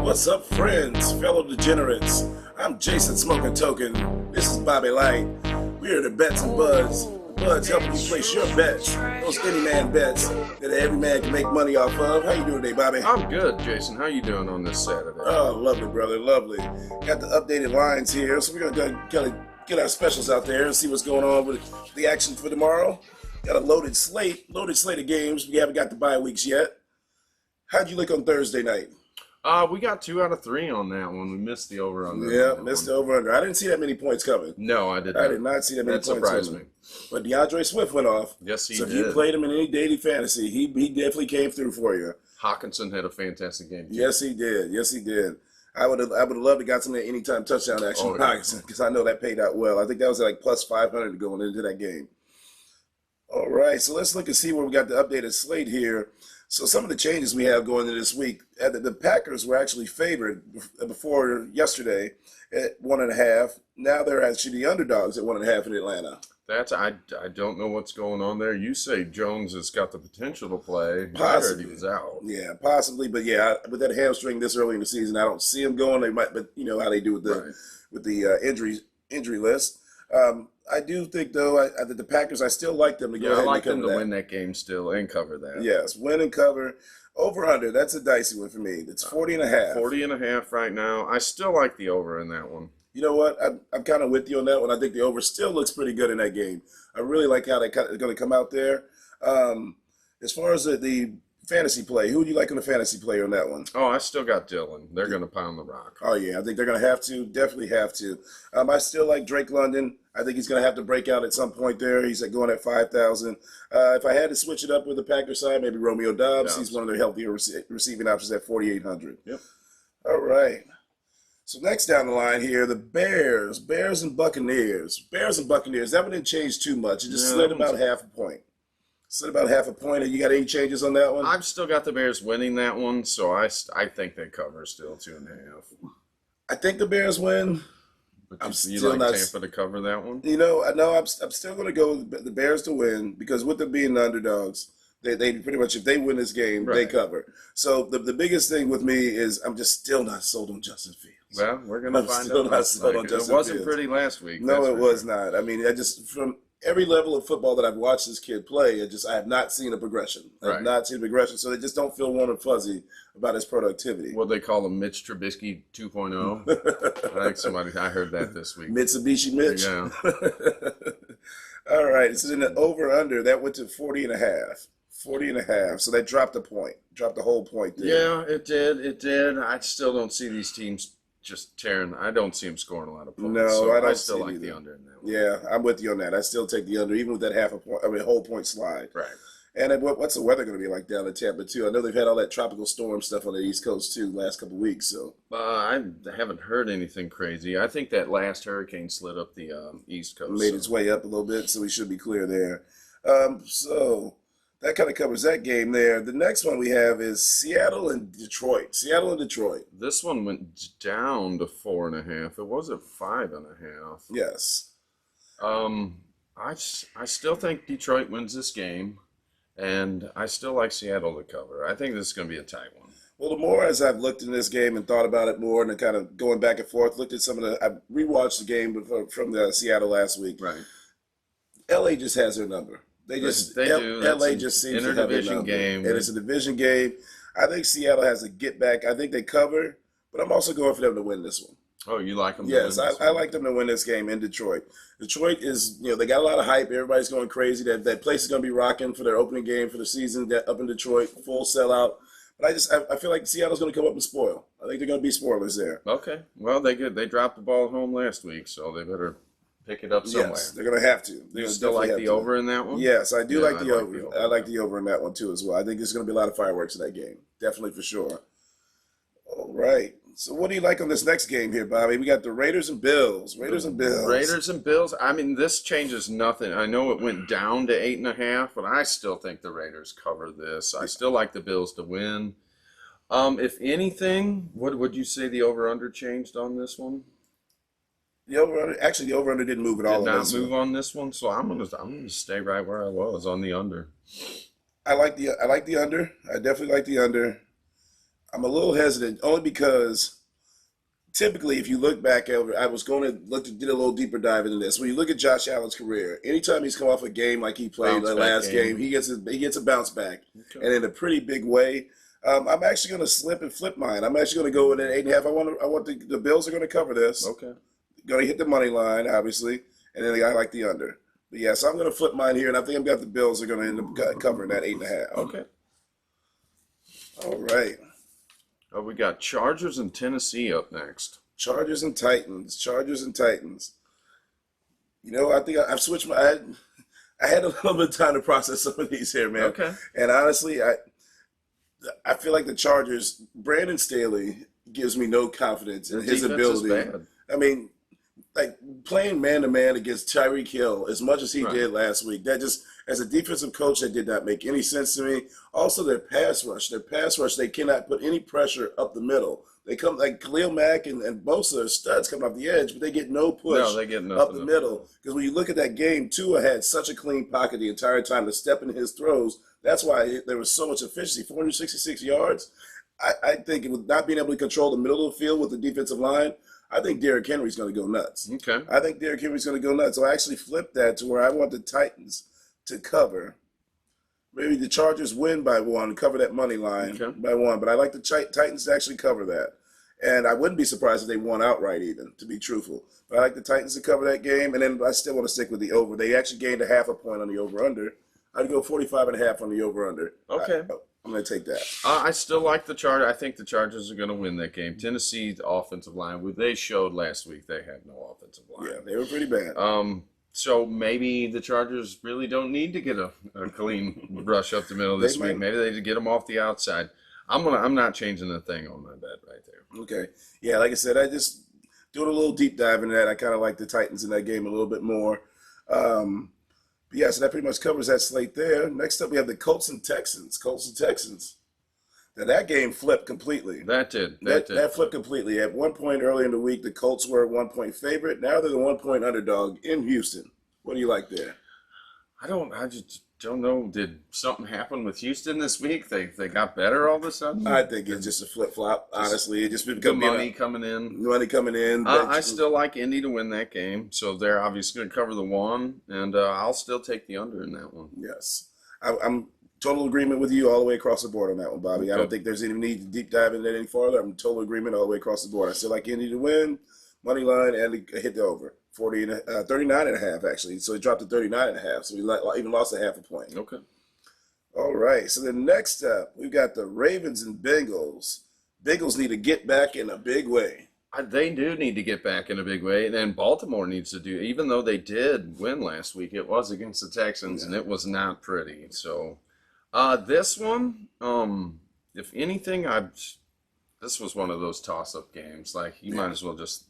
What's up, friends, fellow degenerates? I'm Jason Smoking Token. This is Bobby Light. We're the Bets and Buds. Buds helping you place your bets, those any man bets that every man can make money off of. How you doing today, Bobby? I'm good, Jason. How you doing on this Saturday? Oh, lovely, brother, lovely. Got the updated lines here, so we're gonna kind of get our specials out there and see what's going on with the action for tomorrow. Got a loaded slate of games. We haven't got the bye weeks yet. How'd you look on Thursday night? We got 2 out of 3 on that one. We missed the over-under. Yeah, missed the over-under. I didn't see that many points coming. No, I did not. I did not see that many that points surprised coming. me. But DeAndre Swift went off. Yes, he so did. So if you played him in any daily fantasy, he definitely came through for you. Hawkinson had a fantastic game, too. Yes, he did. Yes, he did. I would have loved to got some of that anytime touchdown action from Hawkinson because I know that paid out well. I think that was like plus 500 going into that game. All right, so let's look and see where we got the updated slate here. So some of the changes we have going into this week, the Packers were actually favored before yesterday at 1.5. Now they're actually the underdogs at 1.5 in Atlanta. I don't know what's going on there. You say Jones has got the potential to play. Possibly. I heard he was out. Yeah, possibly. But yeah, with that hamstring this early in the season, I don't see him going. They might, but you know how they do with the injury list. I do think, though, that the Packers, I still like them to go ahead and I like them to that. win that game still and cover that. Yes, win and cover. Over-under, that's a dicey one for me. It's 40.5. 40.5 right now. I still like the over in that one. You know what? I'm kind of with you on that one. I think the over still looks pretty good in that game. I really like how they're going to come out there. As far as the fantasy play, who would you like on the fantasy play on that one? Oh, I still got Dylan. They're going to pound the rock. Oh, yeah. I think they're going to have to. Definitely have to. I still like Drake London. I think he's going to have to break out at some point there. He's going at 5,000. If I had to switch it up with the Packers side, maybe Romeo Doubs. He's one of their healthier receiving options at 4,800. Yep. All right. So next down the line here, the Bears and Buccaneers. Bears and Buccaneers, that one didn't change too much. It just slid about half a point. You got any changes on that one? I've still got the Bears winning that one, so I think they cover still 2.5. I think the Bears win. But you like Tampa to cover that one? You know, I'm still going to go with the Bears to win because with them being the underdogs, they pretty much, if they win this game, they cover. So the biggest thing with me is I'm just still not sold on Justin Fields. Well, we're going to find out. It wasn't pretty last week. No, it was not. I mean, from every level of football that I've watched this kid play, I have not seen a progression. I've not seen a progression, so they just don't feel warm and fuzzy about his productivity. What they call him, Mitch Trubisky 2.0. I heard that this week. Mitsubishi Mitch. Yeah. All right, so then the over-under, that went to 40.5. 40.5, so they dropped a point, dropped the whole point there. Yeah, it did. I still don't see these teams just tearing. I don't see them scoring a lot of points. No, so I still like the under in that one. Yeah, I'm with you on that. I still take the under, even with that whole point slide. Right. And then what's the weather going to be like down in Tampa, too? I know they've had all that tropical storm stuff on the East Coast, too, last couple of weeks. So I haven't heard anything crazy. I think that last hurricane slid up the East Coast. Made its way up a little bit, so we should be clear there. So that kind of covers that game there. The next one we have is Seattle and Detroit. This one went down to 4.5. It was at 5.5. Yes. I still think Detroit wins this game, and I still like Seattle to cover. I think this is going to be a tight one. Well, the more as I've looked in this game and thought about it more and kind of going back and forth, looked at I rewatched the game from the Seattle last week. Right. LA just has their number. They do. LA just seems to have their number. Game. And it's a division game. I think Seattle has a get back. I think they cover, but I'm also going for them to win this one. Oh, you like them? Yes, I like them to win this game in Detroit. Detroit is, they got a lot of hype. Everybody's going crazy. That place is going to be rocking for their opening game for the season. Up in Detroit, full sellout. But I feel like Seattle's going to come up and spoil. I think they're going to be spoilers there. Okay. Well, they dropped the ball at home last week, so they better pick it up somewhere. Yes, they're going to have to. You still like the over in that one? Yes, I do like the over. I like the over in that one too as well. I think there's going to be a lot of fireworks in that game. Definitely for sure. All right. So what do you like on this next game here, Bobby? We got the Raiders and Bills. Raiders and Bills. I mean, this changes nothing. I know it went down to 8.5, but I still think the Raiders cover this. I still like the Bills to win. If anything, what would you say the over/under changed on this one? The over/under didn't move at all. Did not move on this one, so I'm gonna stay right where I was on the under. I like the under. I definitely like the under. I'm a little hesitant only because typically, if you look back over, I was going to did a little deeper dive into this. When you look at Josh Allen's career, anytime he's come off a game like he played Bounce the back last game, he gets a bounce back, Okay. and in a pretty big way. I'm actually going to slip and flip mine. I'm actually going to go in at 8.5. I want the Bills are going to cover this. Okay. Going to hit the money line, obviously, and then I like the under. But yeah, so I'm going to flip mine here, and I think I've got the Bills are going to end up covering that 8.5. Okay. All right. We got Chargers and Tennessee up next. Chargers and Titans. Chargers and Titans. You know, I think I've switched my. I had a little bit of time to process some of these here, man. Okay. And honestly, I feel like the Chargers. Brandon Staley gives me no confidence in his ability. Bad. I mean, like playing man to man against Tyreek Hill as much as he did last week. That just, as a defensive coach, that did not make any sense to me. Also, their pass rush. They cannot put any pressure up the middle. They come like Khalil Mack and Bosa are studs coming off the edge, but they get no push up the middle. Because when you look at that game, Tua had such a clean pocket the entire time to step in his throws. That's why there was so much efficiency. 466 yards. I think with not being able to control the middle of the field with the defensive line, I think Derrick Henry's going to go nuts. Okay. I think Derrick Henry's going to go nuts. So I actually flipped that to where I want the Titans to cover. Maybe the Chargers win by 1, cover that money line by 1. But I like the Titans to actually cover that. And I wouldn't be surprised if they won outright even, to be truthful. But I like the Titans to cover that game. And then I still want to stick with the over. They actually gained a 0.5 point on the over-under. I'd go 45.5 on the over-under. Okay. I'm going to take that. I still like the Chargers. I think the Chargers are going to win that game. Tennessee's offensive line, they showed last week they had no offensive line. Yeah, they were pretty bad. So maybe the Chargers really don't need to get a clean rush up the middle this week. Maybe they just get them off the outside. I'm not changing a thing on my bet right there. Okay. Yeah, like I said, I just doing a little deep dive into that. I kind of like the Titans in that game a little bit more. Yeah, so that pretty much covers that slate there. Next up, we have the Colts and Texans. Now, that game flipped completely. That did. That flipped completely. At one point early in the week, the Colts were a 1-point favorite. Now they're the 1-point underdog in Houston. What do you like there? I just don't know. Did something happen with Houston this week? They got better all of a sudden? I think it's just a flip-flop, honestly. It just the become money coming in. Money coming in. I still like Indy to win that game, so they're obviously going to cover the 1, and I'll still take the under in that one. Yes. I'm total agreement with you all the way across the board on that one, Bobby. Okay. I don't think there's any need to deep dive into that any farther. I'm in total agreement all the way across the board. I still like Indy to win, money line, and hit the over. 39.5 actually. So he dropped to 39.5. So he even lost a 0.5 point. Okay. All right. So then next up, we've got the Ravens and Bengals. Bengals need to get back in a big way. They do need to get back in a big way, and Baltimore needs to do. Even though they did win last week, it was against the Texans, and it was not pretty. So this one, if anything, this was one of those toss-up games. Like you might as well just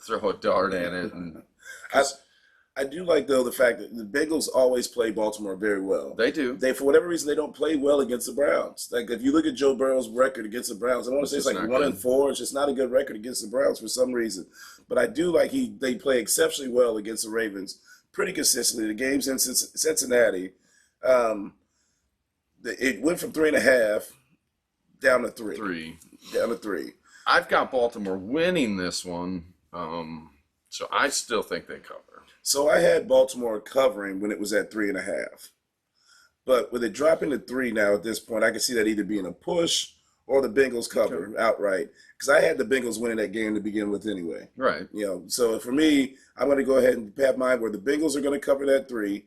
throw a dart at it. And I do like, though, the fact that the Bengals always play Baltimore very well. They do. For whatever reason, they don't play well against the Browns. Like, if you look at Joe Burrow's record against the Browns, I want to say it's like 1-4. It's just not a good record against the Browns for some reason. But I do like they play exceptionally well against the Ravens pretty consistently. The games in Cincinnati, it went from 3.5 down to 3. Down to 3. I've got Baltimore winning this one. So I still think they cover. So I had Baltimore covering when it was at 3.5. But with it dropping to 3 now at this point, I can see that either being a push or the Bengals cover outright. Because I had the Bengals winning that game to begin with anyway. Right. So for me, I'm going to go ahead and have mine where the Bengals are going to cover that 3.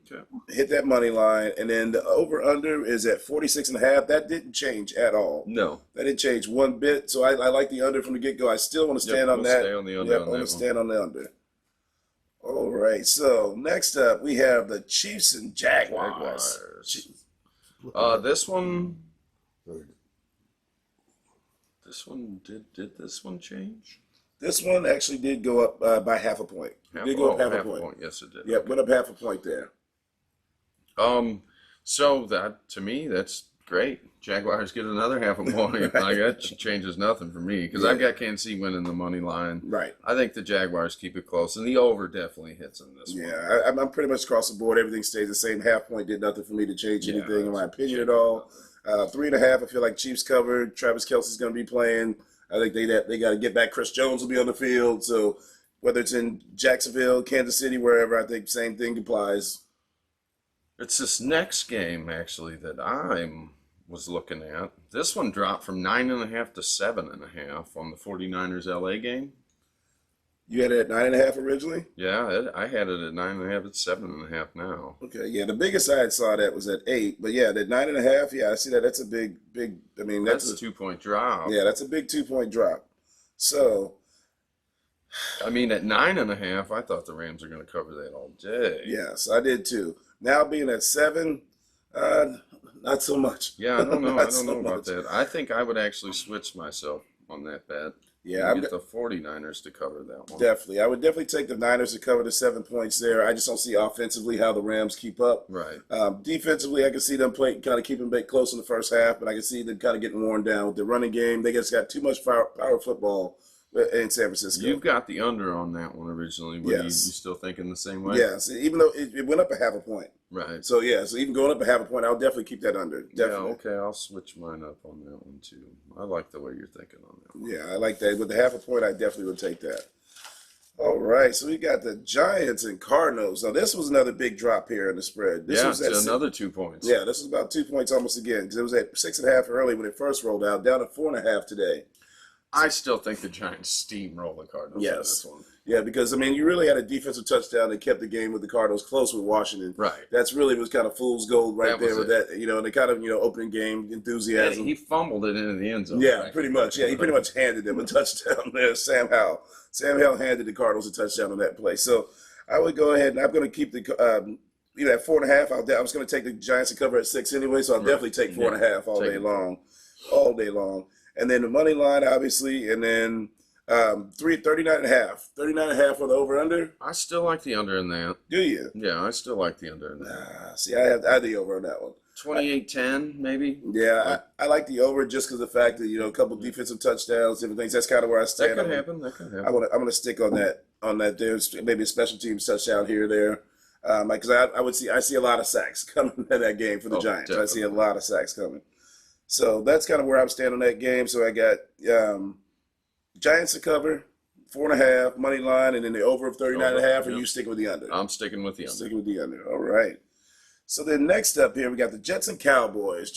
Okay. Hit that money line, and then the over/under is at 46.5. That didn't change at all. No, that didn't change one bit. So I like the under from the get-go. I still want to stand on that. Stay on the under. I want to stand on the under. All right. So next up, we have the Chiefs and Jaguars. This one did this one change? This one actually did go up by 0.5 point. Did go up 0.5 point. Yes, it did. Yep, went up 0.5 point there. So that, to me, that's great. Jaguars get another 0.5 point. Like, that changes nothing for me because I've got Kansas City winning the money line. Right. I think the Jaguars keep it close, and the over definitely hits in this one. Yeah, I'm pretty much across the board. Everything stays the same. 0.5 point did nothing for me to change anything in my opinion at all. 3.5, I feel like Chiefs covered. Travis Kelce's going to be playing. I think they got to get back. Chris Jones will be on the field. So whether it's in Jacksonville, Kansas City, wherever, I think same thing applies. It's this next game, actually, that I was looking at. This one dropped from 9.5 to 7.5 on the 49ers LA game. You had it at 9.5 originally? Yeah, I had it at 9.5. It's 7.5 now. Okay, yeah. The biggest I had saw that was at 8, but yeah, that 9.5. Yeah, I see that. That's a big. I mean, That's a 2-point drop. Yeah, that's a big 2-point drop. So, I mean, at 9.5, I thought the Rams were going to cover that all day. yes, I did too. Now being at 7, not so much. Yeah, I don't know. I Not don't so know about much. that. I think I would actually switch myself on that bet. Yeah, And get the 49ers to cover that one. definitely. I would definitely take the Niners to cover the 7 points there. I just don't see offensively how the Rams keep up. Right. Defensively, I can see them play kind of keeping them close in the first half, but I can see them kind of getting worn down with the running game. They just got too much power football in San Francisco. You've got the under on that one originally. But Yes. you still thinking the same way? Yes, even though it went up a half a point. Right. So, yeah, so even going up a half a point, I'll definitely keep that under. Definitely. Yeah, okay, I'll switch mine up on that one too. I like the way you're thinking on that one. Yeah, I like that. With the half a point, I definitely would take that. All right, so we got the Giants and Cardinals. Now, this was another big drop here in the spread. This Yeah, was it's at another 2 points. Yeah, this is about 2 points almost again because it was at 6.5 early when it first rolled out, down to 4.5 today. I still think the Giants steamroll the Cardinals in Yes. this one. Yeah, because I mean, you really had a defensive touchdown that kept the game with the Cardinals close with Washington. Right. That's really was kind of fool's gold right That there was with that, and the kind of opening game And enthusiasm. he fumbled it into the end zone. Yeah, right? pretty much. Yeah, he pretty much handed them a touchdown there. Sam Howell handed the Cardinals a touchdown on that play. So I would go ahead and I'm going to keep the at 4.5. I was going to take the Giants to cover at 6 anyway, so I'll definitely take 4.5 all Take day it. long, all day long. And then the money line, obviously, and then 39.5. 39.5 for the over under. I still like the under in that. Do you? Yeah, I still like the under in that. See, I had the over on that one. 28-10, maybe? Yeah, I like the over just because of the fact that a couple defensive touchdowns, different things. That's kind of where I That stand. could happen. That could I'm happen. gonna stick on that. There's maybe a special teams touchdown here or there. Because I see a lot of sacks coming in that game for the Oh, Giants. I see a definitely. lot of sacks coming. So that's kind of where I'm standing on that game. So I got Giants to cover, 4.5 money line, and then the over of 39.5. Or Yep. you sticking with the under? I'm sticking with the under. Sticking with the under. All right. So then next up here we got the Jets and Cowboys.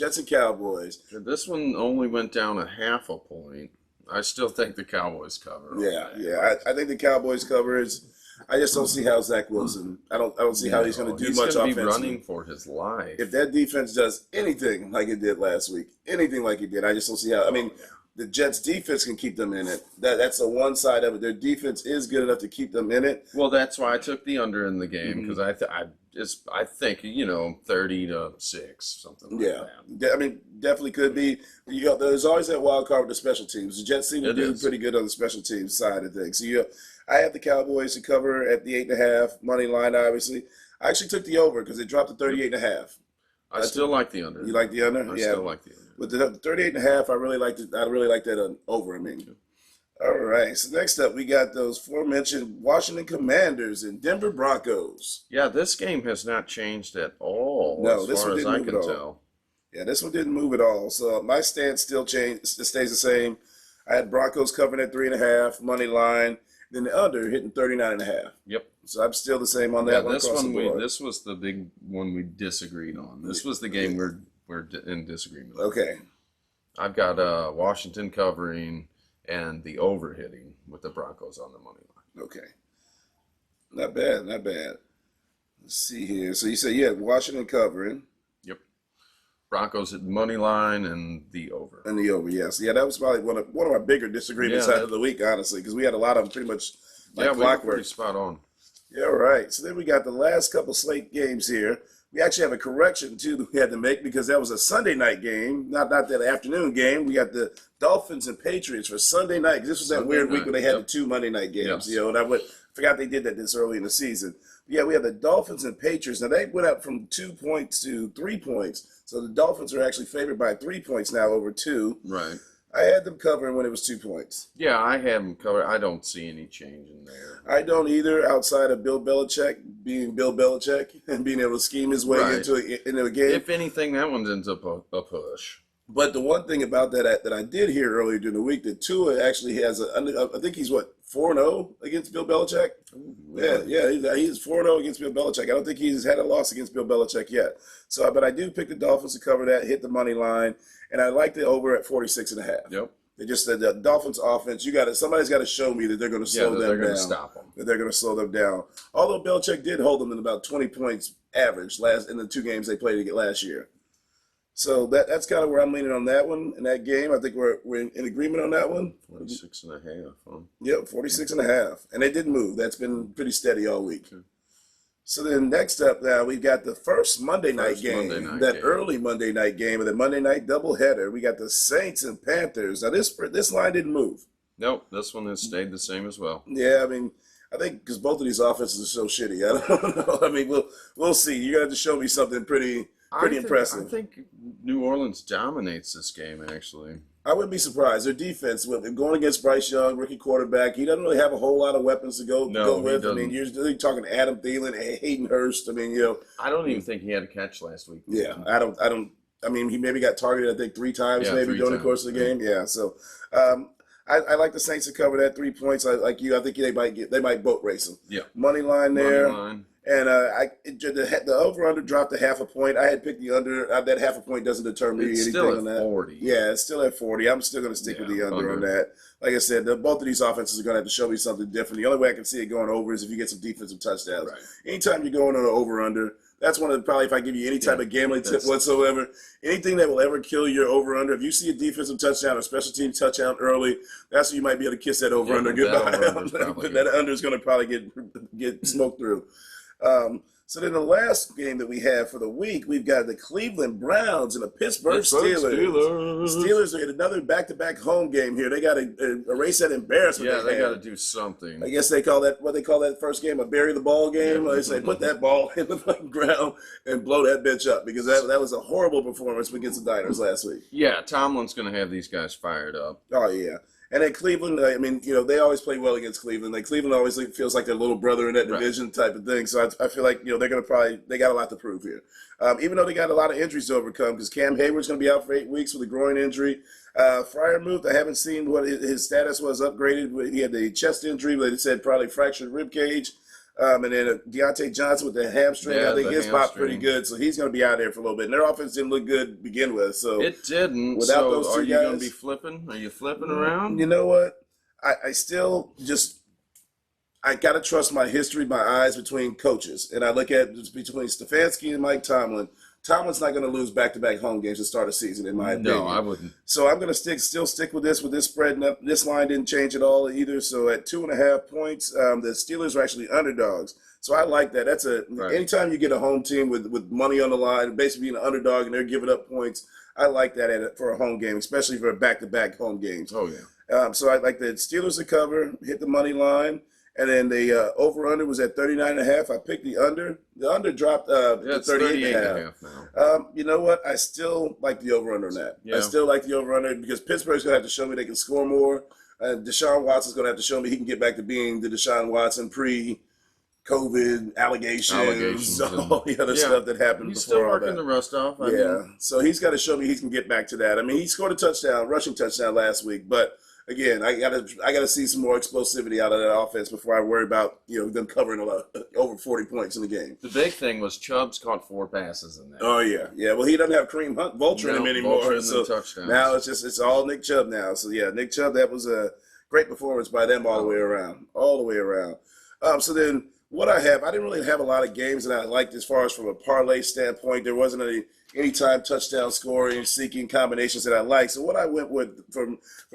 This one only went down a half a point. I still think the Cowboys cover. Yeah. I think the Cowboys cover is. I just don't see how Zach Wilson. I don't see how he's going to do much gonna offensively. be running for his life. If that defense does anything like it did last week, anything like it did, I just don't see how. I mean, the Jets' defense can keep them in it. That's the one side of it. Their defense is good enough to keep them in it. Well, that's why I took the under in the game because Mm-hmm. I think 30-6 something like that. I mean, definitely could be. There's always that wild card with the special teams. The Jets seem to It do is. pretty good on the special teams side of things. So I have the Cowboys to cover at the 8.5 money line. Obviously, I actually took the over because it dropped to 38.5. I still like the under. You like the under? I still like the under. With the 38.5, I really like that over. I mean, all right. So next up, we got those aforementioned Washington Commanders and Denver Broncos. Yeah, this game has not changed at all No, as this far one as didn't I move can at all. tell. Yeah, this one didn't move at all. So my stance still stays the same. I had Broncos covering at 3.5 money line. Then the under hitting 39.5. Yep. So I'm still the same on that Yeah, one. this across one the board. this was the big one we disagreed on. This was the game we're in disagreement. Okay. I've got Washington covering and the over hitting with the Broncos on the money line. Okay. Not bad. Let's see here. So you said you had Washington covering. Yep. Broncos at money line and the over. And the over, yes. Yeah, that was probably one of our bigger disagreements Yeah, out of the week, honestly, because we had a lot of them pretty much like Yeah, we were clockwork. pretty spot on. Yeah, right. So then we got the last couple slate games here. We actually have a correction, too, that we had to make because that was a Sunday night game, not that afternoon game. We got the Dolphins and Patriots for Sunday night because this was that Sunday weird week night, when they had yep. the 2 Monday night games. Yes. And I forgot they did that this early in the season. But yeah, we have the Dolphins and Patriots. Now, they went up from 2 points to 3 points. So the Dolphins are actually favored by 3 points now over 2. Right. I had them covering when it was 2 points. Yeah, I have them covered. I don't see any change in there. I don't either, outside of Bill Belichick being Bill Belichick and being able to scheme his way Right. into a game. If anything, that one ends up a push. But the one thing about that I did hear earlier during the week, that Tua actually has I think he's 4-0 against Bill Belichick. Yeah, he's 4-0 against Bill Belichick. I don't think he's had a loss against Bill Belichick yet. So, but I do pick the Dolphins to cover that, hit the money line, and I like the over at 46.5. Yep. They just said the Dolphins offense. Somebody's got to show me that they're going to slow them down. They're going to stop them. That they're going to slow them down. Although Belichick did hold them in about 20 points average in the 2 games they played last year. So that's kind of where I'm leaning on that one in that game. I think we're in agreement on that one. 46.5. Huh? Yep, 46.5. And they didn't move. That's been pretty steady all week. Okay. So then next up now, we've got the first Monday night game, early Monday night game, and the Monday night doubleheader. We got the Saints and Panthers. Now this line didn't move. Nope, this one has stayed the same as well. Yeah, I mean, I think because both of these offenses are so shitty. I don't know. I mean, we'll see. You're gonna have to show me something pretty impressive. I think New Orleans dominates this game, actually. I wouldn't be surprised. Their defense, going against Bryce Young, rookie quarterback, he doesn't really have a whole lot of weapons to go with. I mean, you're talking Adam Thielen, Hayden Hurst. I mean, I don't even think he had a catch last week. Yeah, I don't. I mean, he maybe got targeted, I think, 3 times during the course of the game. Yeah, so I like the Saints to cover that 3 points. Like you, I think they might boat race them. Yeah, money line there. Money line. And the over-under dropped to 0.5 point. I had picked the under. That 0.5 point doesn't deter me anything on that. 40. Yeah, it's still at 40. I'm still going to stick with the under on that. Like I said, both of these offenses are going to have to show me something different. The only way I can see it going over is if you get some defensive touchdowns. Right. Anytime you're going on an over-under, that's one of the, probably if I give you any type of gambling tip whatsoever, anything that will ever kill your over-under, if you see a defensive touchdown or special team touchdown early, that's when you might be able to kiss that over-under goodbye. That under is going to probably get smoked through. So then the last game that we have for the week, we've got the Cleveland Browns and the Pittsburgh Steelers. Steelers are in another back-to-back home game here. They got to erase that embarrassment. Yeah, they got to do something. I guess they call that first game a bury the ball game. They say put that ball in the ground and blow that bitch up, because that was a horrible performance against the Niners last week. Yeah, Tomlin's going to have these guys fired up. Oh, yeah. And then Cleveland, I mean, they always play well against Cleveland. Cleveland always feels like their little brother in that division type of thing. So I feel like, they're going to they got a lot to prove here. Even though they got a lot of injuries to overcome, because Cam Hayward's going to be out for 8 weeks with a groin injury. Freiermuth, I haven't seen what his status was upgraded. He had the chest injury, but they said probably fractured rib cage. And then Deontay Johnson with the hamstring, I think his popped pretty good, so he's going to be out there for a little bit. And their offense didn't look good to begin with. So it didn't. Without those two are you guys, going to be flipping? Are you flipping around? You know what? I still I got to trust my history, my eyes between coaches. And I look at between Stefanski and Mike Tomlin. Tomlin's not going to lose backto-back home games to start a season, in my opinion. No, I wouldn't. So I'm going to still stick with this spread. This line didn't change at all either. So at 2.5 points, the Steelers are actually underdogs. So I like that. That's anytime you get a home team with money on the line, basically being an underdog, and they're giving up points, I like that for a home game, especially for back-to-back home games. Oh, yeah. So I like the Steelers to cover, hit the money line. And then the over-under was at 39.5. I picked the under. The under dropped to 38.5 now. You know what? I still like the over-under on that. Yeah. I still like the over-under because Pittsburgh's going to have to show me they can score more. Deshaun Watson's going to have to show me he can get back to being the Deshaun Watson pre-COVID allegations all the other stuff that happened he's before. He's still working the rust off. I mean. So he's got to show me he can get back to that. I mean, he scored a rushing touchdown last week, but again, I gotta see some more explosivity out of that offense before I worry about them covering over 40 points in the game. The big thing was Chubb's caught 4 passes in there. Oh yeah. Well, he doesn't have Kareem Hunt vulturing him anymore. So now it's all Nick Chubb now. So yeah, Nick Chubb, that was a great performance by them all the way around. So then what I didn't really have a lot of games that I liked as far as from a parlay standpoint. There wasn't any anytime touchdown scoring, seeking combinations that I like. So what I went with for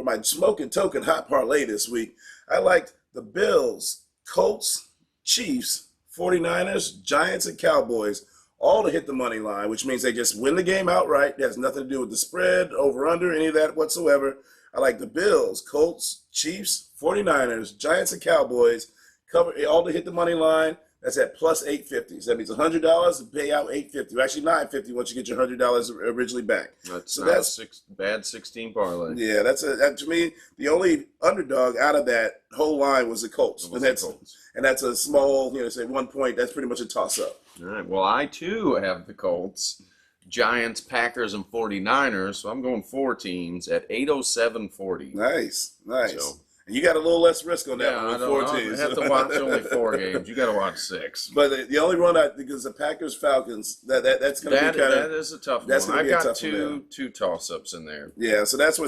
my smoking token hot parlay this week, I liked the Bills, Colts, Chiefs, 49ers, Giants, and Cowboys, all to hit the money line, which means they just win the game outright. It has nothing to do with the spread, over, under, any of that whatsoever. I like the Bills, Colts, Chiefs, 49ers, Giants, and Cowboys, cover all to hit the money line. That's at plus 850. So that means $100 to pay out 850. Actually, 950 once you get your $100 originally back. That's so not that's a bad 16 parlay. Yeah, to me the only underdog out of that whole line was the Colts, and that's a small, say 1 point. That's pretty much a toss up. All right. Well, I too have the Colts, Giants, Packers, and 49ers. So I'm going 4 teams at 807.40. Nice. So, and you got a little less risk on that yeah, one I with 4 don't teams. have to watch only 4 games. You got to watch 6. But the only one because the Packers Falcons that's going to be kind of that is a tough one. That's going to be a I've got tough one. two toss ups in there. Yeah, so that's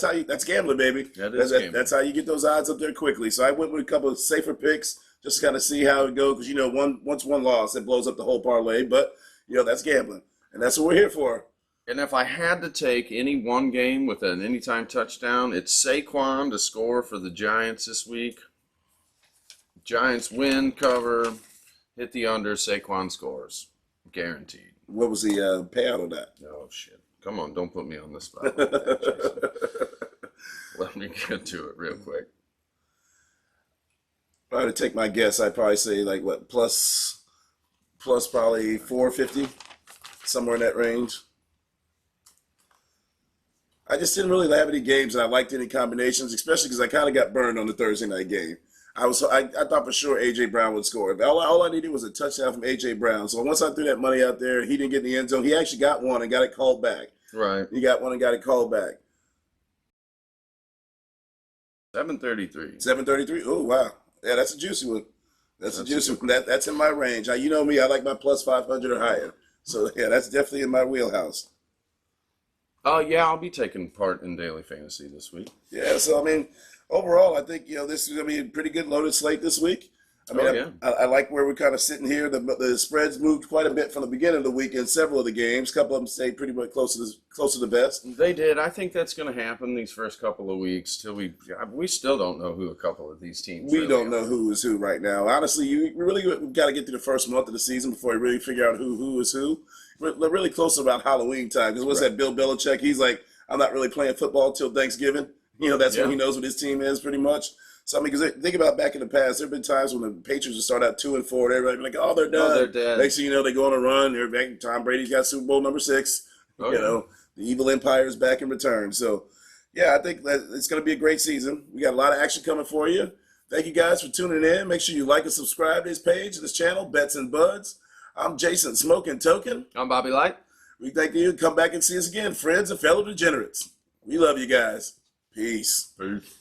how you that's gambling, baby. That's how you get those odds up there quickly. So I went with a couple of safer picks just to kind of see how it goes because once one loss it blows up the whole parlay. But that's gambling, and that's what we're here for. And if I had to take any one game with an anytime touchdown, it's Saquon to score for the Giants this week. Giants win, cover, hit the under, Saquon scores. Guaranteed. What was the payout on that? Oh, shit. Come on, don't put me on the spot like that, Jason. Let me get to it real quick. If I had to take my guess, I'd probably say like what, plus probably 450, somewhere in that range. I just didn't really have any games and I liked any combinations, especially because I kind of got burned on the Thursday night game. I thought for sure A.J. Brown would score. All I needed was a touchdown from A.J. Brown. So once I threw that money out there, he didn't get in the end zone. He actually got one and got it called back. Right. He got one and got it called back. 7:33. 7:33. Oh, wow. Yeah, that's a juicy one. That's a juicy one. That's in my range. You know me, I like my plus 500 or higher. So, yeah, that's definitely in my wheelhouse. Yeah, I'll be taking part in daily fantasy this week. Yeah, so, overall, I think, this is going to be a pretty good loaded slate this week. I like where we're kind of sitting here. The spreads moved quite a bit from the beginning of the week in several of the games. A couple of them stayed pretty much close to the best. They did. I think that's going to happen these first couple of weeks till we still don't know who a couple of these teams We don't know who is who right now. Honestly, we really got to get through the first month of the season before we really figure out who is who. We're really close to about Halloween time because what's that Bill Belichick? He's like, I'm not really playing football till Thanksgiving. That's when he knows what his team is pretty much. So, because think about back in the past, there have been times when the Patriots would start out 2-4, everybody be like, oh, they're done. Oh, they're dead. Next thing you know, they go on a run. They're back. Tom Brady's got Super Bowl number 6. The evil empire is back in return. So, yeah, I think that it's going to be a great season. We got a lot of action coming for you. Thank you guys for tuning in. Make sure you like and subscribe to this page, this channel, Bets and Buds. I'm Jason Smoking Token. I'm Bobby Light. We thank you. Come back and see us again, friends and fellow degenerates. We love you guys. Peace. Peace.